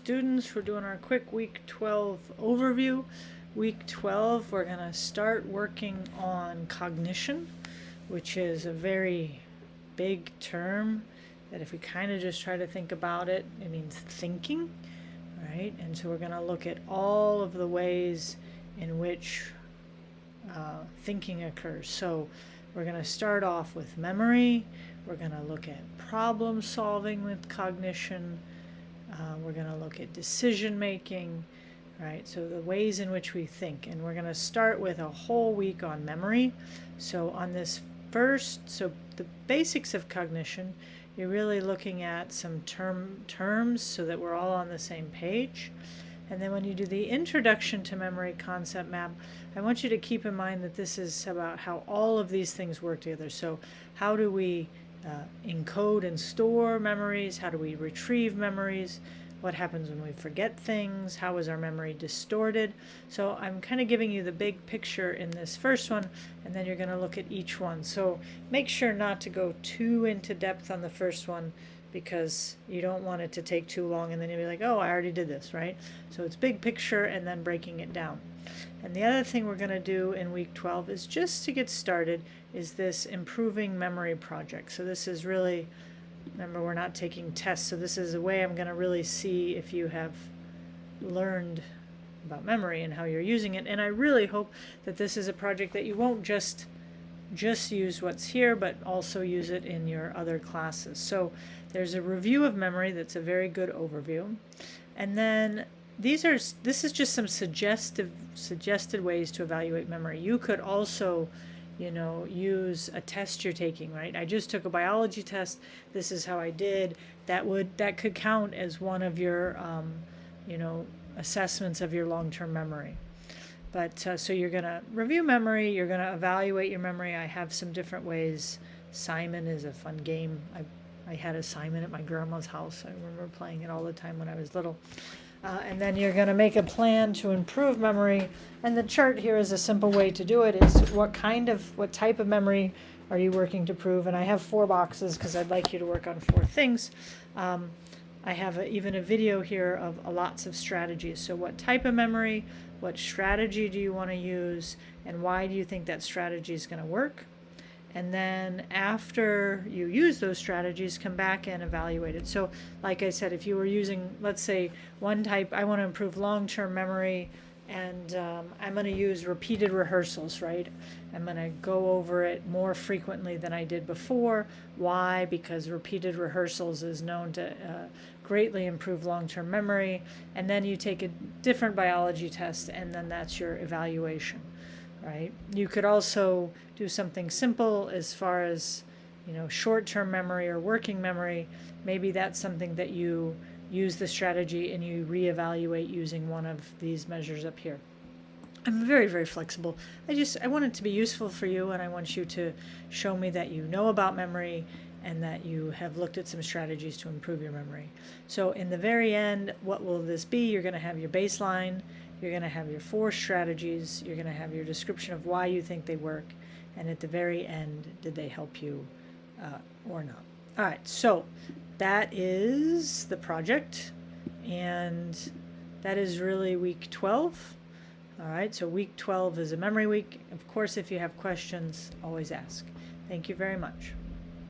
students, we're doing our quick week 12 overview. Week 12, we're going to start working on cognition, which is a very big term that if we kind of just try to think about it, it means thinking, right? And so we're going to look at all of the ways in which thinking occurs. So we're going to start off with memory. We're going to look at problem solving with cognition. We're going to look at decision making, right? So the ways in which we think. And we're going to start with a whole week on memory. So on this so the basics of cognition, you're really looking at some terms so that we're all on the same page. And then when you do the introduction to memory concept map, I want you to keep in mind that this is about how all of these things work together. So how do we encode and store memories? How do we retrieve memories? What happens when we forget things? How is our memory distorted? So I'm kind of giving you the big picture in this first one, and then you're going to look at each one. So make sure not to go too into depth on the first one, because you don't want it to take too long and then you'll be like, oh, I already did this, right? So it's big picture and then breaking it down. And the other thing we're going to do in week 12 is, just to get started, is this improving memory project. So this is really, remember, we're not taking tests, so this is a way I'm going to really see if you have learned about memory and how you're using it. And I really hope that this is a project that you won't just use what's here, but also use it in your other classes. So there's a review of memory that's a very good overview. And then this is just some suggested ways to evaluate memory. You could also, use a test you're taking, right? I just took a biology test. This is how I did. That could count as one of your, assessments of your long-term memory. But so you're going to review memory. You're going to evaluate your memory. I have some different ways. Simon is a fun game. I had a Simon at my grandma's house. I remember playing it all the time when I was little. And then you're going to make a plan to improve memory. And the chart here is a simple way to do it. Is what type of memory are you working to prove? And I have 4 boxes because I'd like you to work on 4 things. I have even a video here of lots of strategies. So what type of memory, what strategy do you want to use, and why do you think that strategy is going to work? And then after you use those strategies, come back and evaluate it. So like I said, if you were using, let's say, one type, I want to improve long-term memory, and I'm going to use repeated rehearsals, right? I'm going to go over it more frequently than I did before. Why? Because repeated rehearsals is known to greatly improve long-term memory. And then you take a different biology test, and then that's your evaluation, right? You could also do something simple as far as, short-term memory or working memory. Maybe that's something that you use the strategy and you reevaluate using one of these measures up here. I'm very, very flexible. I want it to be useful for you, and I want you to show me that you know about memory and that you have looked at some strategies to improve your memory. So in the very end, what will this be? You're going to have your baseline, you're going to have your 4 strategies, you're going to have your description of why you think they work, and at the very end, did they help you or not? All right, so that is the project, and that is really week 12. All right, so week 12 is a memory week. Of course, if you have questions, always ask. Thank you very much.